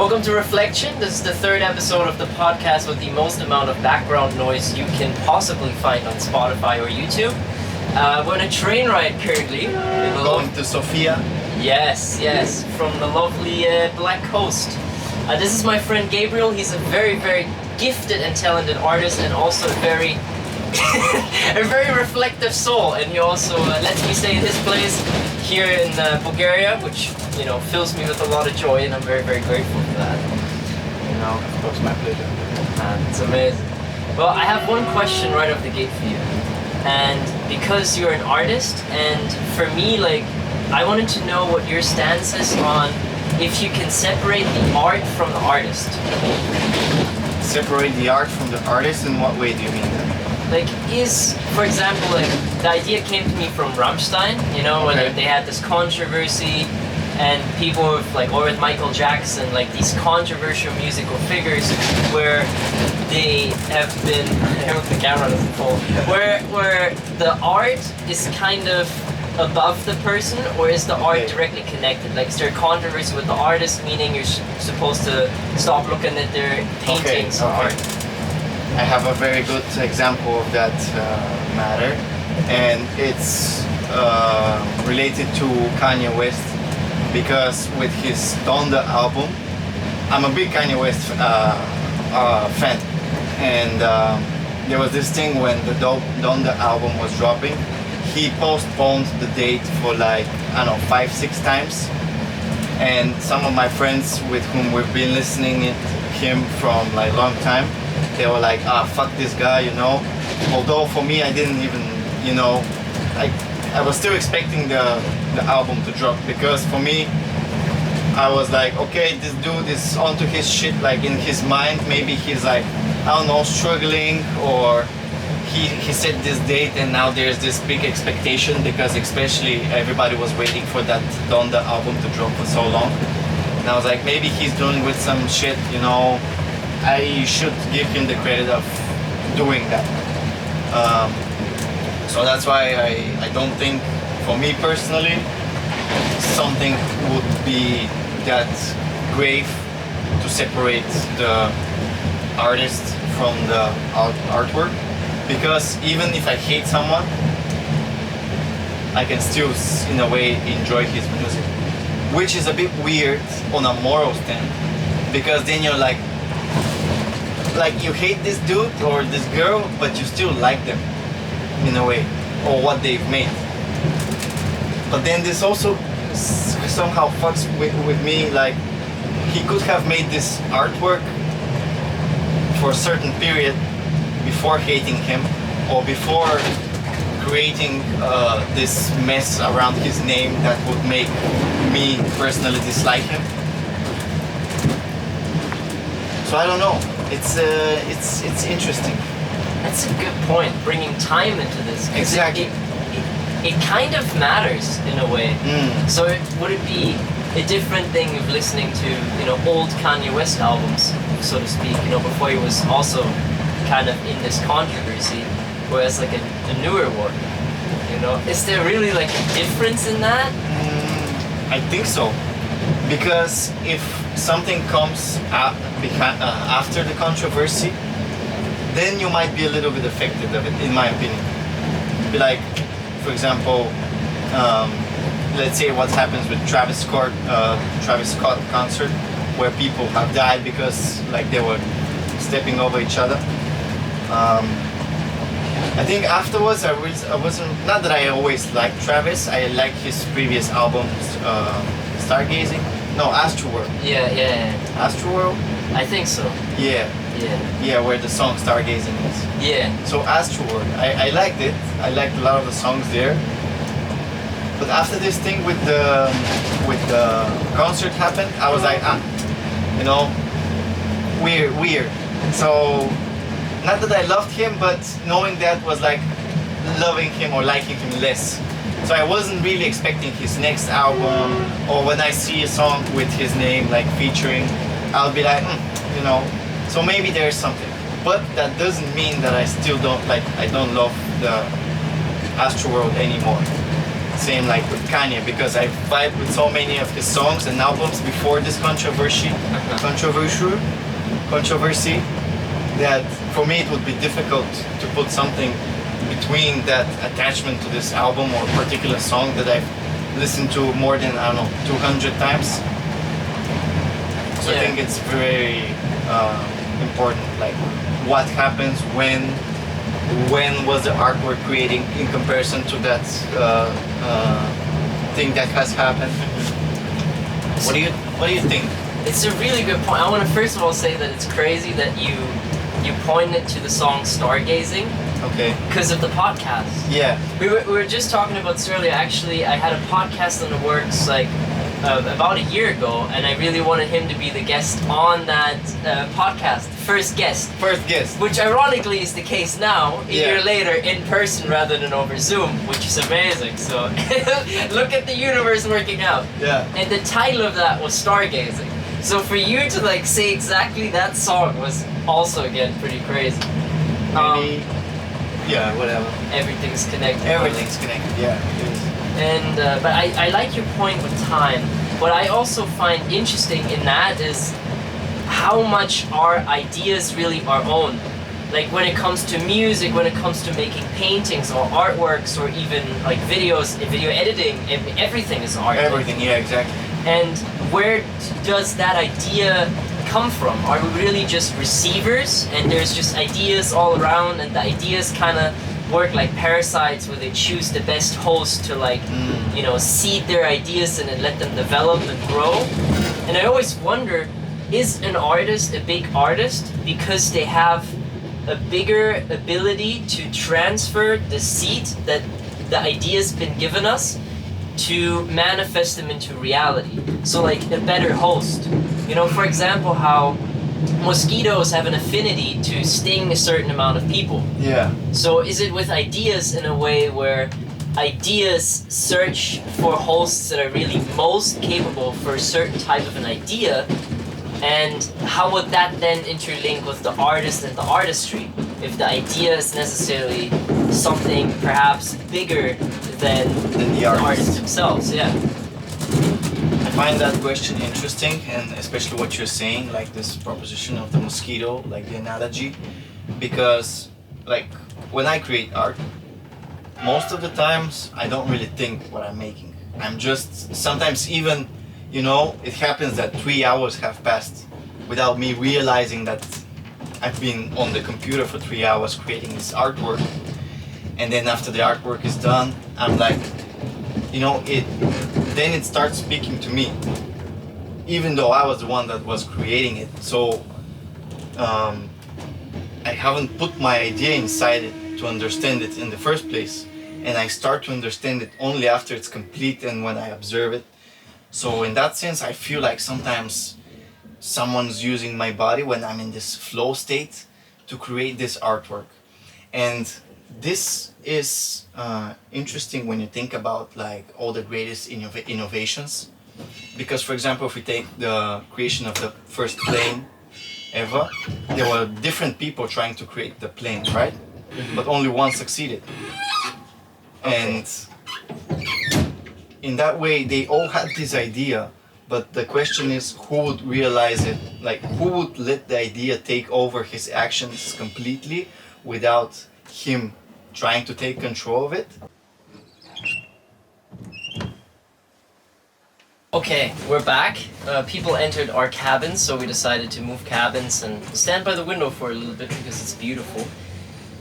Welcome to Reflection. This is the third episode of the podcast with the most amount of background noise you can possibly find on Spotify or YouTube. We're on a train ride currently. Going to Sofia. Yes, from the lovely Black Coast. This is my friend Gabriel. He's a very, very gifted and talented artist, and also a very reflective soul. And he also lets me stay in his place here in Bulgaria, which fills me with a lot of joy, and I'm very, very grateful for that. Of course, my pleasure. It's amazing. Well, I have one question right off the gate for you, and because you're an artist, and for me, I wanted to know what your stance is on if you can separate the art from the artist. Separate the art from the artist? In what way do you mean that? For example, the idea came to me from Rammstein, when they had this controversy, and people or with Michael Jackson, these controversial musical figures where they have been, I hope the camera doesn't fall, where the art is kind of above the person, or is the art directly connected? Is there a controversy with the artist, meaning you're supposed to stop looking at their paintings or art? I have a very good example of that matter, and it's related to Kanye West, because with his Donda album, I'm a big Kanye West fan, and there was this thing when the Donda album was dropping, he postponed the date for 5-6 times, and some of my friends with whom we've been listening to him from long time, they were like, fuck this guy, although for me I didn't even, I was still expecting the album to drop, because for me I was like, okay, this dude is onto his shit, in his mind maybe he's struggling, or he set this date and now there's this big expectation, because especially everybody was waiting for that Donda album to drop for so long, and I was like, maybe he's dealing with some shit, I should give him the credit of doing that. So that's why I don't think, for me personally, something would be that grave to separate the artist from the artwork, because even if I hate someone, I can still in a way enjoy his music, which is a bit weird on a moral stand, because then you're like you hate this dude or this girl, but you still like them in a way, or what they've made. But then this also somehow fucks with me, he could have made this artwork for a certain period before hating him, or before creating this mess around his name that would make me personally dislike him. So I don't know. It's interesting. That's a good point, bringing time into this. Exactly. It kind of matters in a way. So would it be a different thing of listening to old Kanye West albums, so to speak, before he was also kind of in this controversy, whereas a newer one, is there really a difference in that? I think so, because if something comes after the controversy, then you might be a little bit affected of it, in my opinion. For example, let's say what happens with Travis Scott concert, where people have died because they were stepping over each other. I think afterwards I wasn't, not that I always liked Travis, I liked his previous albums, Stargazing? No, Astroworld. Yeah. Astroworld? I think so. Yeah, where the song Stargazing is. Yeah. So Astroworld, I liked it. I liked a lot of the songs there. But after this thing with the concert happened, I was like, weird. So, not that I loved him, but knowing that was loving him or liking him less. So I wasn't really expecting his next album, or when I see a song with his name featuring, I'll be like, so maybe there's something. But that doesn't mean that I still don't I don't love the Astroworld anymore. same like with Kanye, because I vibe with so many of his songs and albums before this controversy, that for me it would be difficult to put something between that attachment to this album or particular song that I've listened to more than, I don't know, 200 times. So I think it's very important, like what happens when was the artwork creating in comparison to that thing that has happened. What do you think? It's a really good point. I want to first of all say that it's crazy that you pointed to the song Stargazing. Okay. Because of the podcast. Yeah. We were just talking about this earlier. Actually, I had a podcast in the works like about a year ago, and I really wanted him to be the guest on that podcast. First guest. Which ironically is the case now, a year later, in person rather than over Zoom, which is amazing. So look at the universe working out. Yeah. And the title of that was Stargazing. So for you to like say exactly that song was also again pretty crazy. Maybe, yeah, whatever. Everything's connected. Everything's connected, yeah. It is. And but I like your point with time. What I also find interesting in that is how much our ideas really are own. Like when it comes to music, when it comes to making paintings or artworks or even like videos, video editing, everything is art. Everything, yeah, exactly. And where does that idea come from? Are we really just receivers and there's just ideas all around, and the ideas kind of work like parasites where they choose the best host to like, you know, seed their ideas in and let them develop and grow? And I always wonder, is an artist a big artist because they have a bigger ability to transfer the seed that the idea's been given us to manifest them into reality? So like a better host. You know, for example, how mosquitoes have an affinity to sting a certain amount of people. Yeah. So is it with ideas in a way where ideas search for hosts that are really most capable for a certain type of an idea? And how would that then interlink with the artist and the artistry? If the idea is necessarily something perhaps bigger than the artists themselves, yeah. I find that question interesting, and especially what you're saying, like this proposition of the mosquito, like the analogy, because like when I create art, most of the times I don't really think what I'm making. I'm just, sometimes even, you know, it happens that 3 hours have passed without me realizing that I've been on the computer for 3 hours creating this artwork. And then after the artwork is done, I'm like, you know, then it starts speaking to me, even though I was the one that was creating it. So I haven't put my idea inside it to understand it in the first place, and I start to understand it only after it's complete and when I observe it. So in that sense, I feel like sometimes someone's using my body when I'm in this flow state to create this artwork. And this is interesting when you think about like all the greatest innovations, because for example, if we take the creation of the first plane ever, there were different people trying to create the plane, right? But only one succeeded. And in that way, they all had this idea, but the question is who would realize it? Like who would let the idea take over his actions completely without him trying to take control of it? Okay, we're back. People entered our cabins, so we decided to move cabins and stand by the window for a little bit because it's beautiful.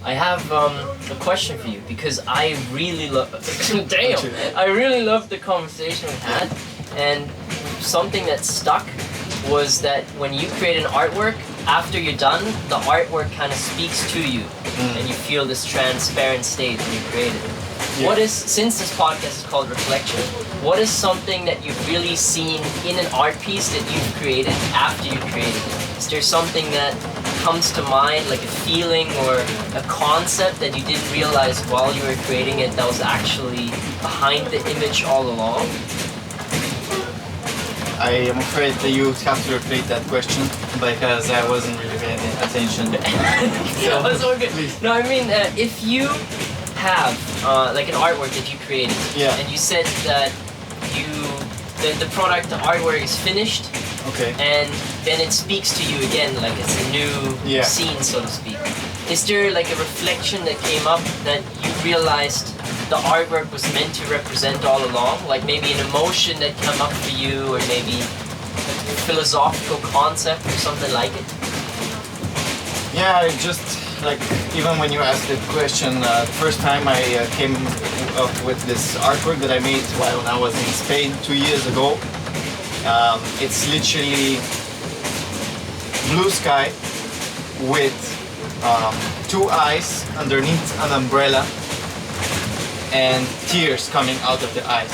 I have a question for you because I really love. Damn! I really loved the conversation we had, and something that stuck was that when you create an artwork, after you're done, the artwork kind of speaks to you, and you feel this transparent state when you created it. Yeah. What is, since this podcast is called Reflection, what is something that you've really seen in an art piece that you've created after you created it? Is there something that comes to mind, like a feeling or a concept that you didn't realize while you were creating it that was actually behind the image all along? I am afraid that you have to repeat that question because I wasn't really paying attention. So, that's all good. Please. No, I mean, if you have like an artwork that you created. Yeah. And you said that the product, the artwork is finished. Okay. And then it speaks to you again, like it's a new scene, so to speak. Is there like a reflection that came up that you realized the artwork was meant to represent all along? Like maybe an emotion that came up for you, or maybe a philosophical concept or something like it? Yeah, it just like, even when you asked the question, first time I came up with this artwork that I made while I was in Spain 2 years ago. It's literally blue sky with two eyes underneath an umbrella and tears coming out of the eyes.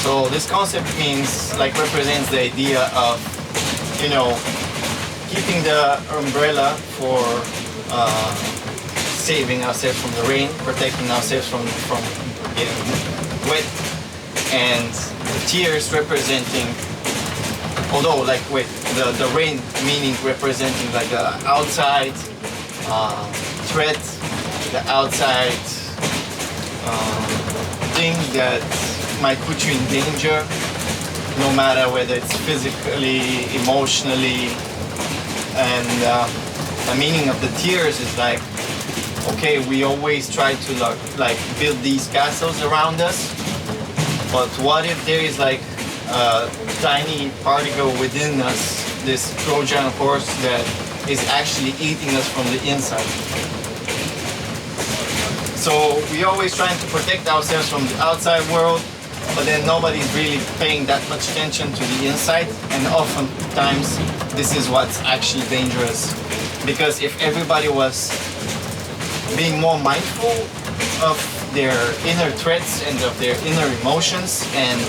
So this concept means, like, represents the idea of, you know, keeping the umbrella for saving ourselves from the rain, protecting ourselves from getting wet, and the tears representing, although like with the rain meaning representing like the outside threat, the outside thing that might put you in danger, no matter whether it's physically, emotionally. And the meaning of the tears is like, okay, we always try to like build these castles around us, but what if there is like a tiny particle within us, this Trojan horse that is actually eating us from the inside? So we always trying to protect ourselves from the outside world, but then nobody's really paying that much attention to the inside, and oftentimes this is what's actually dangerous. Because if everybody was being more mindful of their inner threats and of their inner emotions and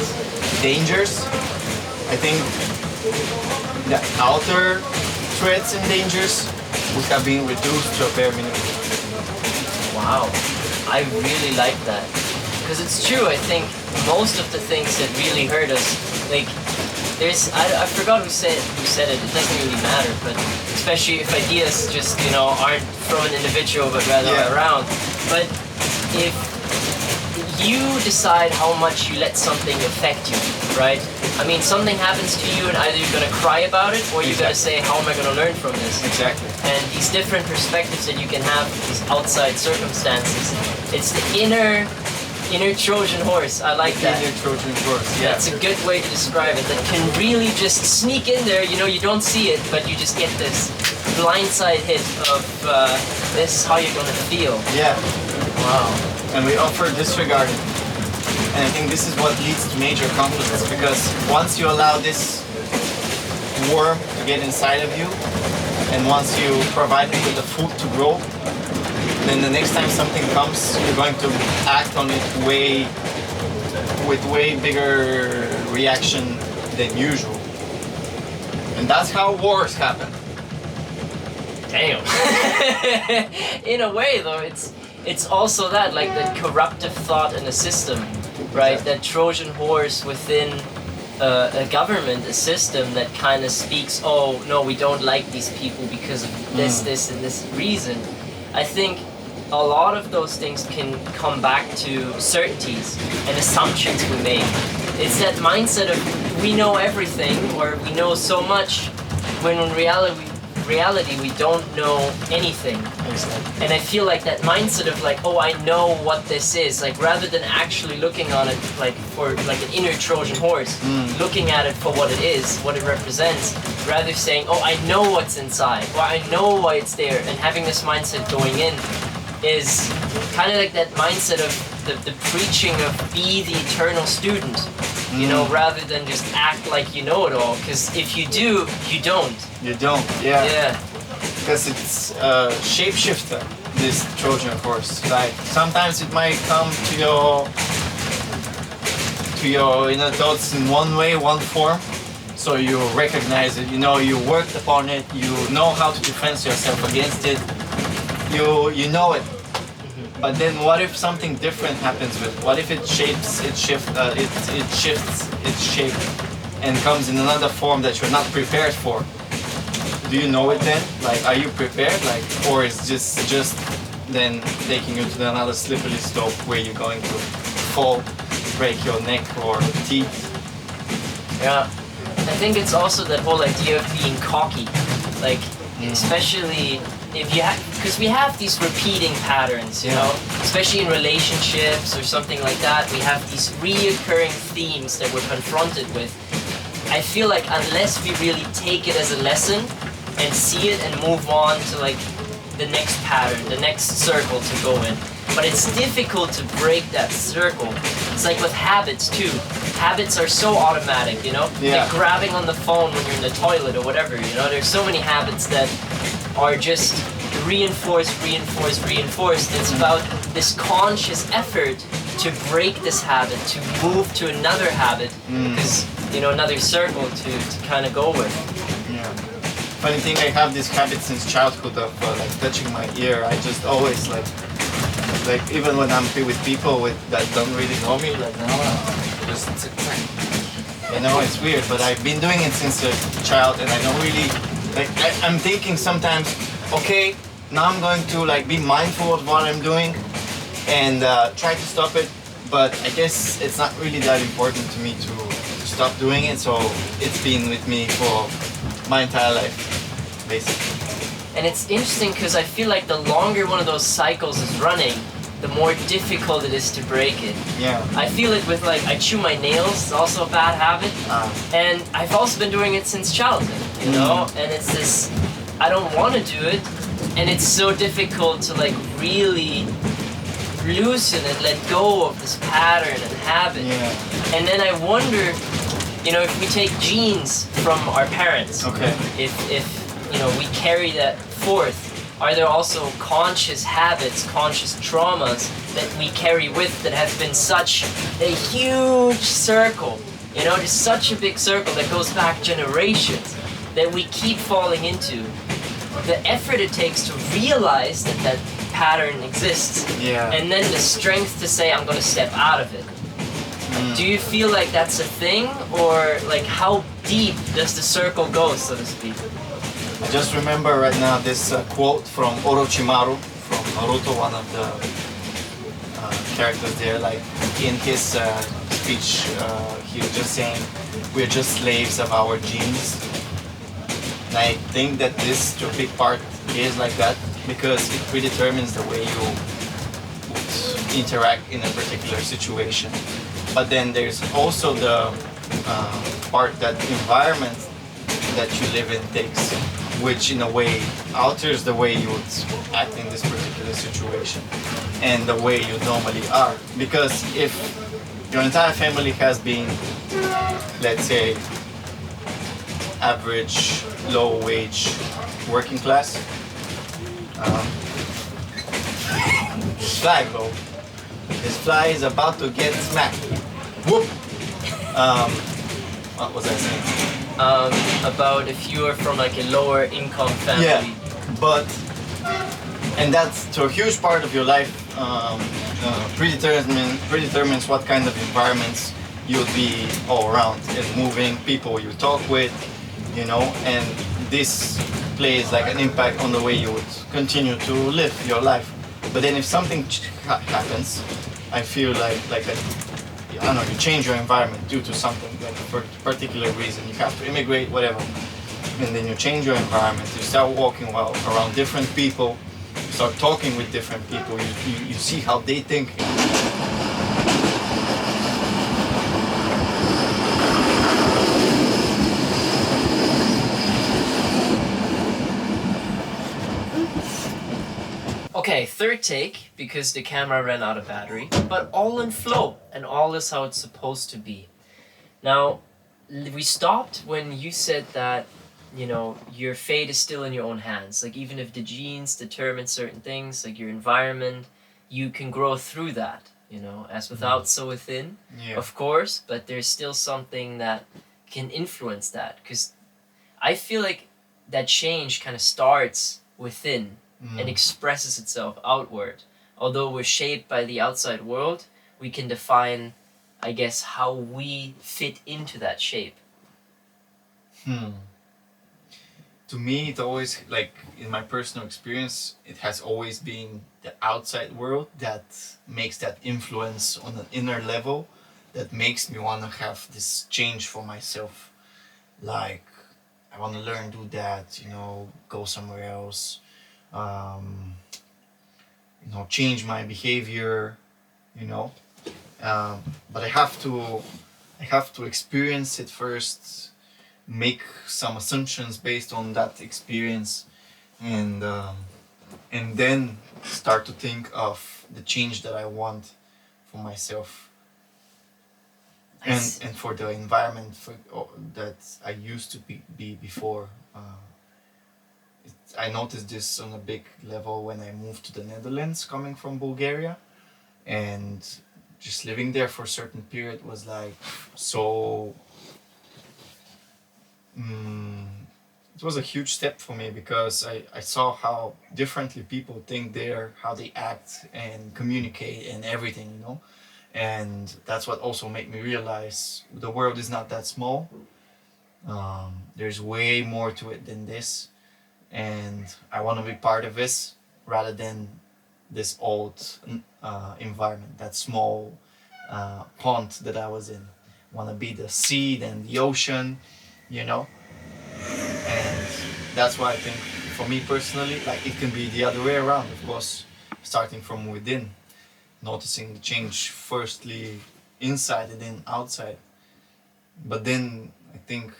dangers, I think the outer threats and dangers would have been reduced to a bare minimum. Wow, I really like that. Because it's true, I think most of the things that really hurt us, like, I forgot who said it, it doesn't really matter, but especially if ideas just, you know, aren't from an individual but rather around. But if you decide how much you let something affect you, right? I mean, something happens to you and either you're going to cry about it or you're going to say, how am I going to learn from this? Exactly. And these different perspectives that you can have with these outside circumstances, it's the inner Trojan horse. I like that. Inner Trojan horse, yeah. That's a good way to describe it. That can really just sneak in there, you know, you don't see it, but you just get this blindside hit of this is how you're going to feel. Yeah. Wow. And we often disregard it. And I think this is what leads to major conflicts, because once you allow this worm to get inside of you, and once you provide it with the food to grow, then the next time something comes, you're going to act on it with way bigger reaction than usual. And that's how wars happen. Damn. In a way, though, it's also that, like, the corruptive thought in the system, right? Exactly. That Trojan horse within a government, a system that kind of speaks, oh, no, we don't like these people because of this, and this reason. I think a lot of those things can come back to certainties and assumptions we make. It's that mindset of we know everything, or we know so much, when in reality we don't know anything. Exactly. And I feel like that mindset of like, oh, I know what this is, like, rather than actually looking on it like for like an inner Trojan horse, looking at it for what it is, what it represents, rather saying, oh, I know what's inside, or I know why it's there, and having this mindset going in is kind of like that mindset of the preaching of be the eternal student, you know, rather than just act like you know it all, because if you do, you don't. You don't, yeah. Yeah. Because it's a shapeshifter, this Trojan horse. Like, sometimes it might come to your inner thoughts in one way, one form, so you recognize it, you know, you worked upon it, you know how to defend yourself against it, you know it. But then what if something different happens with it? What if it shifts its shape and comes in another form that you're not prepared for? Do you know it then? Like, are you prepared? Like, or it's just then taking you to another slippery slope where you're going to fall, break your neck or teeth. Yeah, I think it's also that whole idea of being cocky, like especially if you have, because we have these repeating patterns, you know, especially in relationships or something like that. We have these reoccurring themes that we're confronted with. I feel like unless we really take it as a lesson and see it and move on to like the next pattern, the next circle to go in. But it's difficult to break that circle. It's like with habits too. Habits are so automatic, you know? Yeah. Like grabbing on the phone when you're in the toilet or whatever, you know? There's so many habits that are just reinforced. It's about this conscious effort to break this habit, to move to another habit, because, you know, another circle to kind of go with. Yeah. Funny thing, I have this habit since childhood of like touching my ear. I just always like even when I'm with people that don't really know me, like just you know, it's weird, but I've been doing it since a child, and I don't really like. I'm thinking sometimes, okay, now I'm going to like be mindful of what I'm doing and try to stop it. But I guess it's not really that important to me to stop doing it, so it's been with me for my entire life, basically. And it's interesting because I feel like the longer one of those cycles is running, the more difficult it is to break it. Yeah. I feel it with like, I chew my nails, it's also a bad habit. And I've also been doing it since childhood, you know? And it's this, I don't want to do it. And it's so difficult to like really loosen and let go of this pattern and habit. Yeah. And then I wonder, you know, if we take genes from our parents, Okay. if you know, we carry that forth, are there also conscious habits, conscious traumas that we carry with that have been such a huge circle, you know, just such a big circle that goes back generations that we keep falling into? The effort it takes to realize that that pattern exists, and then the strength to say, I'm going to step out of it. Do you feel like that's a thing, or like how deep does the circle go, so to speak? I just remember right now this quote from Orochimaru from Naruto, one of the characters there. Like in his speech, he was just saying, "We're just slaves of our genes." And I think that this, to a big part, is like that because it predetermines the way you would interact in a particular situation. But then there's also the part that environment that you live in takes, which in a way alters the way you would act in this particular situation and the way you normally are. Because if your entire family has been, let's say, average, low wage, working class, fly, bro. This fly is about to get smacked. Whoop! What was I saying? About if you are from like a lower income family. Yeah, but, and that's to a huge part of your life, predetermines what kind of environments you'll be all around and moving, people you talk with, you know, and this plays like an impact on the way you would continue to live your life. But then if something happens, I feel like I don't know, you change your environment due to something, like for a particular reason. You have to immigrate, whatever. And then you change your environment. You start walking around different people. You start talking with different people. You see how they think. Okay, third take, because the camera ran out of battery, but all in flow, and all is how it's supposed to be. Now, we stopped when you said that, you know, your fate is still in your own hands. Like, even if the genes determine certain things, like your environment, you can grow through that, you know, as without, so within, of course, but there's still something that can influence that, because I feel like that change kind of starts within and expresses itself outward. Although we're shaped by the outside world, we can define, I guess, how we fit into that shape. to me, it always, like in my personal experience, it has always been the outside world that makes that influence on an inner level, that makes me want to have this change for myself. Like, I want to learn, do that, you know, go somewhere else, you know, change my behavior, you know. But I have to experience it first, make some assumptions based on that experience, and then start to think of the change that I want for myself. Nice. And for the environment that I used to be before. I noticed this on a big level when I moved to the Netherlands, coming from Bulgaria, and just living there for a certain period was like so. It was a huge step for me because I saw how differently people think there, how they act and communicate and everything, you know. And that's what also made me realize the world is not that small. There's way more to it than this, and I want to be part of this rather than this old environment, that small pond that I was in. I want to be the sea and the ocean, you know. And that's why I think, for me personally, like it can be the other way around, of course, starting from within, noticing the change firstly inside and then outside. But then I think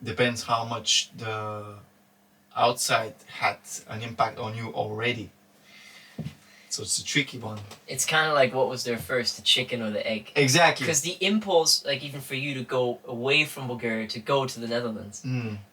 depends how much the outside had an impact on you already. So it's a tricky one. It's kind of like what was there first, the chicken or the egg? Exactly. Because the impulse, like even for you to go away from Bulgaria to go to the Netherlands,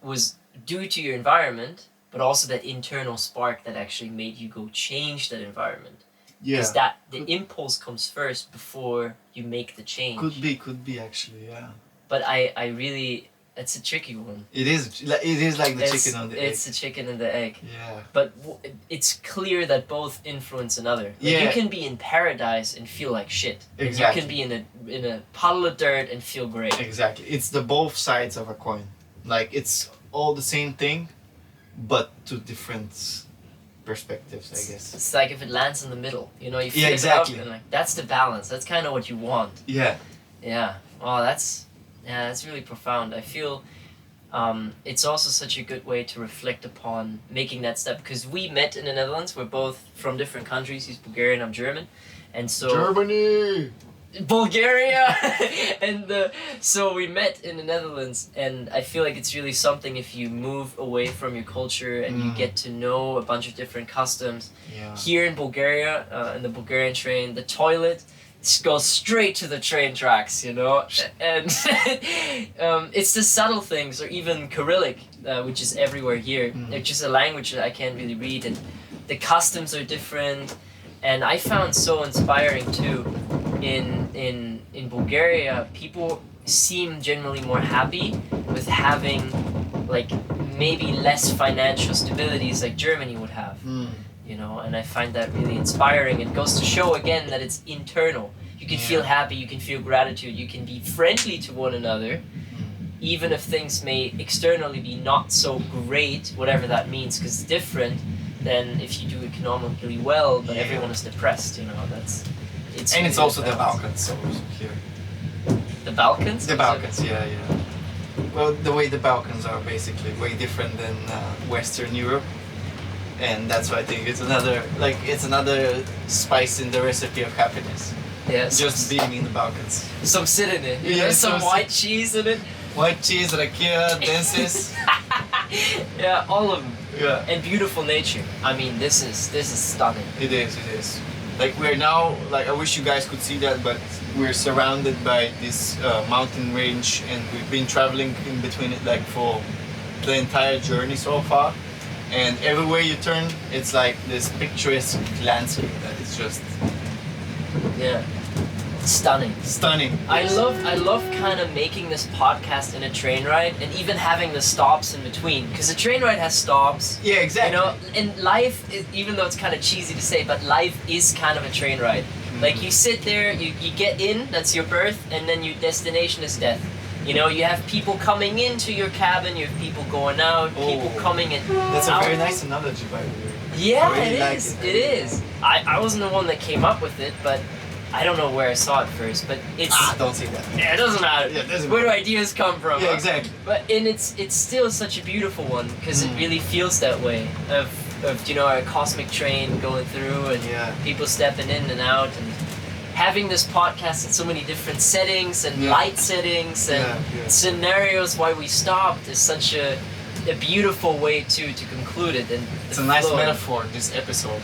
was due to your environment, but also that internal spark that actually made you go change that environment. Yeah. Because that the impulse comes first before you make the change. Could be actually, yeah. But I really, it's a tricky one. It is like the chicken on the egg. It's the chicken and the egg. Yeah. But it's clear that both influence another. Like Yeah. You can be in paradise and feel like shit. And Exactly. you can be in a puddle of dirt and feel great. Exactly. It's the both sides of a coin. Like it's all the same thing, but two different perspectives, I guess. It's like if it lands in the middle, you know, you flip exactly. it up and like that's the balance. That's kind of what you want. Yeah. Yeah. Oh, that's really profound. I feel it's also such a good way to reflect upon making that step, because we met in the Netherlands. We're both from different countries. He's Bulgarian, I'm German, and so Germany. Bulgaria, and so we met in the Netherlands, and I feel like it's really something if you move away from your culture and you get to know a bunch of different customs. Yeah. Here in Bulgaria, in the Bulgarian train, the toilet goes straight to the train tracks, you know, and it's the subtle things, or even Cyrillic, which is everywhere here. It's just a language that I can't really read, and the customs are different. And I found so inspiring too. In Bulgaria, people seem generally more happy with having like maybe less financial stabilities like Germany would have. You know, and I find that really inspiring. It goes to show again that it's internal. You can feel happy, you can feel gratitude, you can be friendly to one another, even if things may externally be not so great, whatever that means, because it's different than if you do economically well, but everyone is depressed, you know, it's And really it's also the Balkans, so here. The Balkans? The Balkans, yeah. Well, the way the Balkans are basically way different than Western Europe, and that's why I think it's another spice in the recipe of happiness. Yeah, Just being in the Balkans. some sit in it, you know, some white cheese in it. White cheese, rakia, dances. Yeah, all of them. Yeah. And beautiful nature. I mean, this is stunning. It is. Like we're now, like I wish you guys could see that, but we're surrounded by this mountain range, and we've been traveling in between it like for the entire journey so far. And everywhere you turn, it's like this picturesque landscape that is just Stunning. I love kind of making this podcast in a train ride, and even having the stops in between, because the train ride has stops. Yeah, exactly. You know, and life, even though it's kind of cheesy to say, but life is kind of a train ride. Like you sit there, you get in, that's your birth, and then your destination is death. You know, you have people coming into your cabin, you have people going out, people coming in. That's a out. very nice analogy, by the way. Yeah, I really it like is. it. It is. I wasn't the one that came up with it, but I don't know where I saw it first. But it's Don't say that. yeah, it doesn't matter. Yeah, it doesn't where do matter. ideas come from? Yeah, huh? exactly. But and it's still such a beautiful one because it really feels that way of you know, our cosmic train going through and Yeah. people stepping in and out and having this podcast in so many different settings and light settings and scenarios why we stopped is such a beautiful way to conclude it. And It's a nice metaphor, this episode.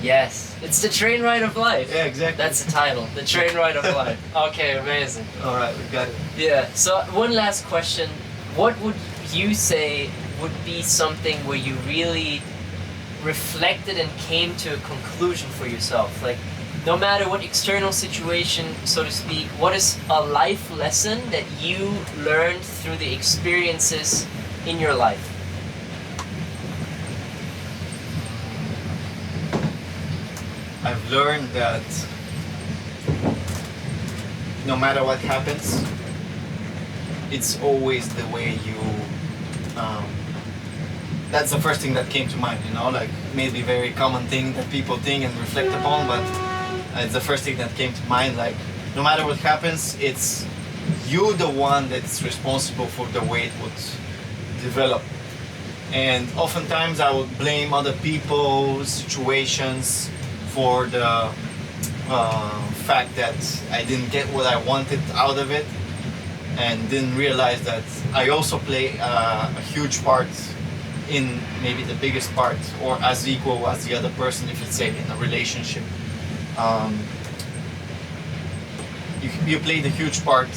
Yes, it's the train ride of life. Yeah, exactly. That's the title, the train ride of life. Okay, amazing. All right, we got it. Yeah, so one last question. What would you say would be something where you really reflected and came to a conclusion for yourself? Like, no matter what external situation, so to speak, what is a life lesson that you learned through the experiences in your life? I've learned that no matter what happens, it's always the way you. That's the first thing that came to mind, you know, like maybe very common thing that people think and reflect upon, but it's the first thing that came to mind. Like, no matter what happens, it's you the one that's responsible for the way it would develop. And oftentimes I would blame other people, situations, for the fact that I didn't get what I wanted out of it, and didn't realize that I also play a huge part in, maybe the biggest part, or as equal as the other person, if it's say in a relationship. You played a huge part,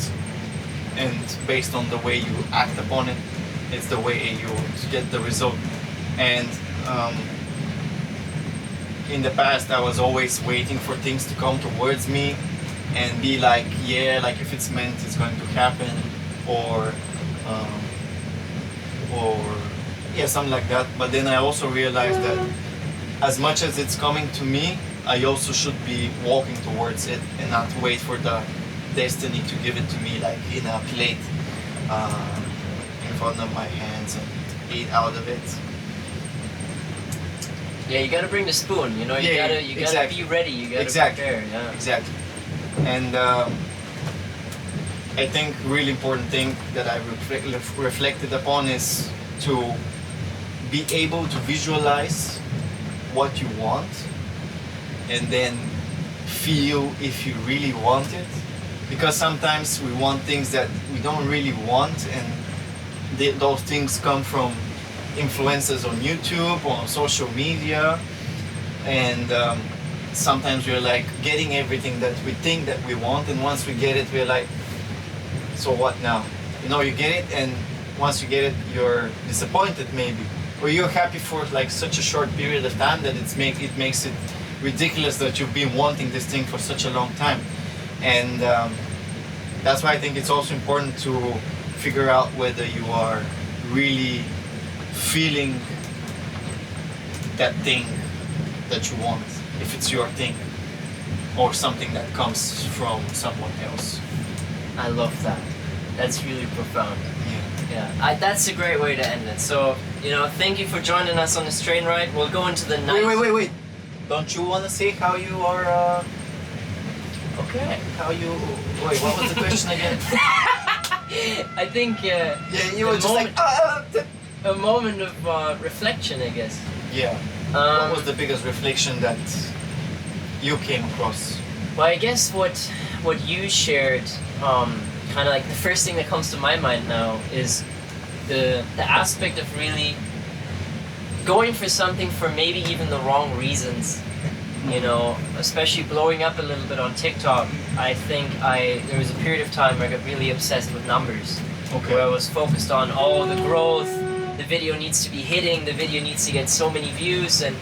and based on the way you act upon it, it's the way you get the result. And in the past, I was always waiting for things to come towards me and be like, yeah, like if it's meant, it's going to happen, or yeah, something like that. But then I also realized that as much as it's coming to me, I also should be walking towards it and not wait for the destiny to give it to me, like in a plate in front of my hands and eat out of it. Yeah, you gotta bring the spoon, you know, you gotta exactly. be ready, you gotta prepare, yeah. Exactly. And I think really important thing that I reflected upon is to be able to visualize what you want and then feel if you really want it, because sometimes we want things that we don't really want, and those things come from influencers on YouTube or on social media, and sometimes we're like getting everything that we think that we want, and once we get it, we're like, so what now? You know, you get it, and once you get it, you're disappointed maybe, or you're happy for like such a short period of time that it makes it ridiculous that you've been wanting this thing for such a long time. And that's why I think it's also important to figure out whether you are really feeling that thing that you want, if it's your thing or something that comes from someone else. I love that. That's really profound. Yeah. That's a great way to end it. So, you know, thank you for joining us on this train ride. We'll go into the night. Wait. Don't you want to say how you are, Okay. wait, what was the question again? I think, Yeah, you were just moment- like, a moment of reflection, I guess. Yeah. What was the biggest reflection that you came across? Well, I guess what you shared, kind of like the first thing that comes to my mind now is the aspect of really going for something for maybe even the wrong reasons. You know, especially blowing up a little bit on TikTok. I think there was a period of time where I got really obsessed with numbers. Okay. Where I was focused on the growth, the video needs to be hitting, the video needs to get so many views, and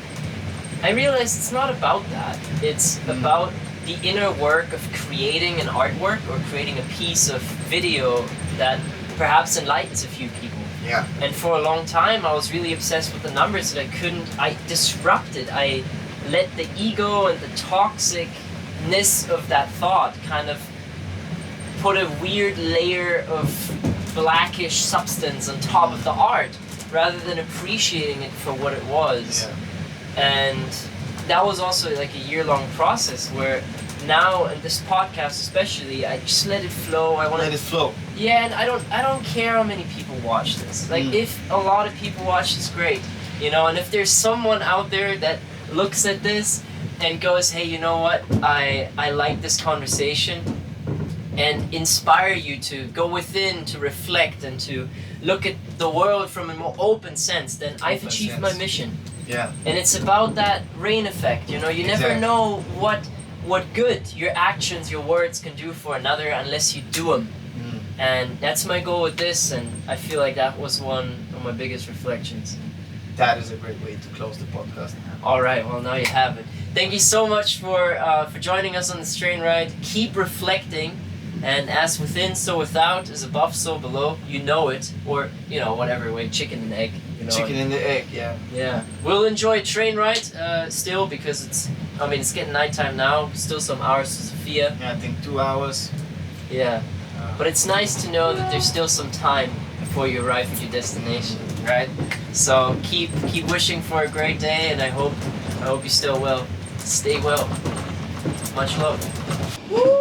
I realized it's not about that. It's about the inner work of creating an artwork or creating a piece of video that perhaps enlightens a few people. Yeah. And for a long time I was really obsessed with the numbers that I disrupted. I let the ego and the toxicness of that thought kind of put a weird layer of blackish substance on top of the art rather than appreciating it for what it was. And that was also like a year-long process where now in this podcast especially, I just let it flow. I want to let it flow. Yeah, and I don't care how many people watch this. Like if a lot of people watch this, great. You know, and if there's someone out there that looks at this and goes, hey, you know what, I like this conversation, and inspire you to go within, to reflect and to look at the world from a more open sense, then I've achieved my mission. Yeah. And it's about that rain effect, you know, you never know what good your actions, your words can do for another unless you do them. And that's my goal with this, and I feel like that was one of my biggest reflections. That is a great way to close the podcast. All right, well now you have it. Thank you so much for joining us on this train ride. Keep reflecting, and as within, so without, as above, so below. You know it, or you know whatever way, chicken and egg. You know Chicken and the egg, yeah. Yeah, we'll enjoy train ride still because it's getting nighttime now. Still some hours to Sofia. Yeah, I think 2 hours. Yeah, but it's nice to know that there's still some time before you arrive at your destination, right? So keep wishing for a great day, and I hope you still will. Stay well. Much love. Woo!